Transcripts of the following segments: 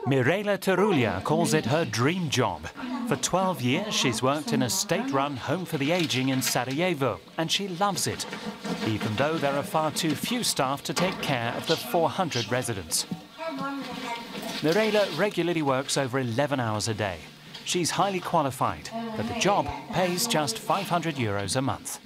Mirela Tarulja calls it her dream job. For 12 years, she's worked in a state-run home for the aging in Sarajevo, and she loves it, even though there are far too few staff to take care of the 400 residents. Mirela regularly works over 11 hours a day. She's highly qualified, but the job pays just €500 a month.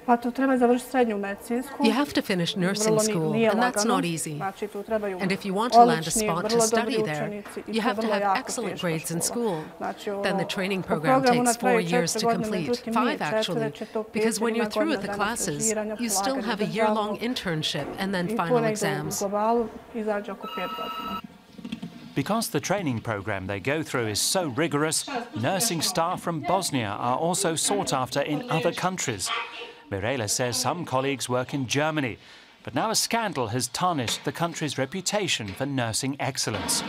You have to finish nursing school, and that's not easy. And if you want to land a spot to study there, you have to have excellent grades in school. Then the training program takes 4 years to complete, 5 actually, because when you're through with the classes, you still have a year-long internship and then final exams. Because the training program they go through is so rigorous, nursing staff from Bosnia are also sought after in other countries. Mirela says some colleagues work in Germany, but now a scandal has tarnished the country's reputation for nursing excellence.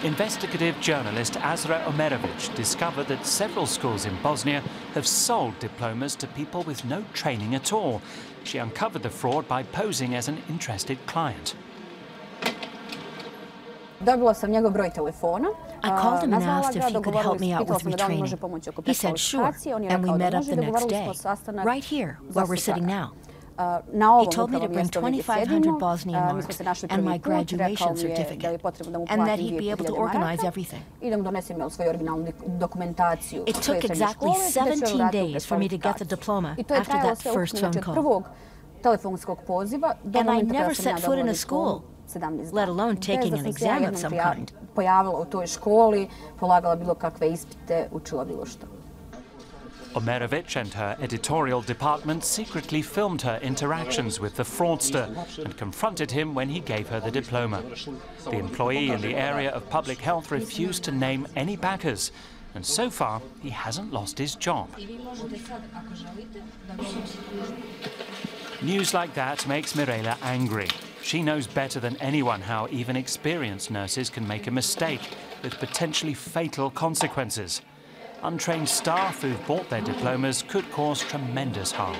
Investigative journalist Azra Omerovic discovered that several schools in Bosnia have sold diplomas to people with no training at all. She uncovered the fraud by posing as an interested client. I called him and asked if he could help me out with retraining. He said sure, and we met up the next day, right here, where we're sitting now. He told me to bring 2,500 Bosnian marks and my graduation certificate, and that he'd be able to organize everything. It took exactly 17 days for me to get the diploma after that first phone call. And I never set foot in a school, let alone taking an exam of some kind. Omerovic and her editorial department secretly filmed her interactions with the fraudster and confronted him when he gave her the diploma. The employee in the area of public health refused to name any backers, and so far he hasn't lost his job. News like that makes Mirela angry. She knows better than anyone how even experienced nurses can make a mistake with potentially fatal consequences. Untrained staff who've bought their diplomas could cause tremendous harm.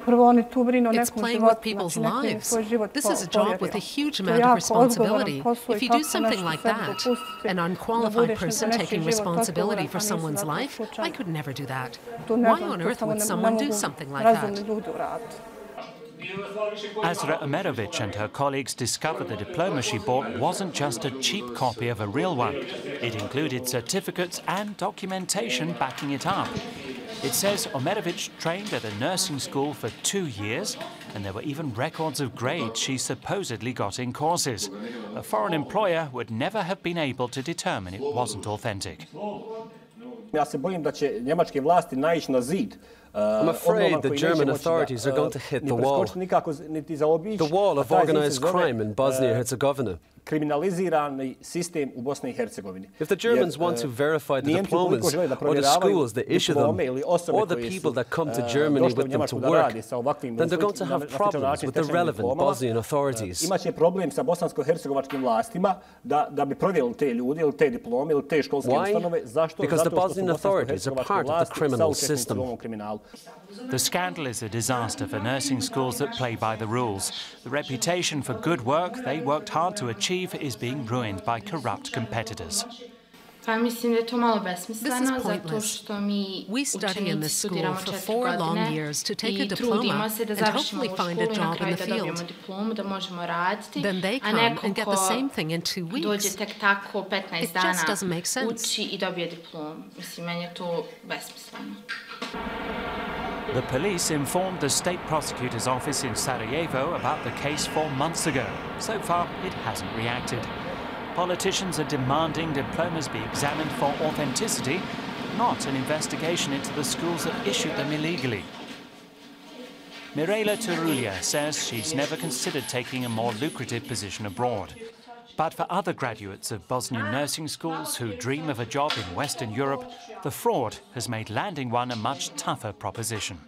It's playing with people's lives. This is a job with a huge amount of responsibility. If you do something like that, an unqualified person taking responsibility for someone's life, I could never do that. Why on earth would someone do something like that? Azra Omerovic and her colleagues discovered the diploma she bought wasn't just a cheap copy of a real one. It included certificates and documentation backing it up. It says Omerovic trained at a nursing school for 2 years, and there were even records of grades she supposedly got in courses. A foreign employer would never have been able to determine it wasn't authentic. I'm afraid the German authorities are going to hit the wall. The wall of organized crime in Bosnia-Herzegovina. If the Germans want to verify the diplomas or the schools that issue them, or the people that come to Germany with them to work, then they're going to have problems with the relevant Bosnian authorities. Why? Because the Bosnian authorities are part of the criminal system. The scandal is a disaster for nursing schools that play by the rules. The reputation for good work they worked hard to achieve is being ruined by corrupt competitors. This is pointless. We study in this school for 4 long years to take a diploma and hopefully find a job in the field. Then they come and get the same thing in 2 weeks. It just doesn't make sense. The police informed the state prosecutor's office in Sarajevo about the case 4 months ago. So far, it hasn't reacted. Politicians are demanding diplomas be examined for authenticity, not an investigation into the schools that issued them illegally. Mirela Tarulja says she's never considered taking a more lucrative position abroad. But for other graduates of Bosnian nursing schools who dream of a job in Western Europe, the fraud has made landing one a much tougher proposition.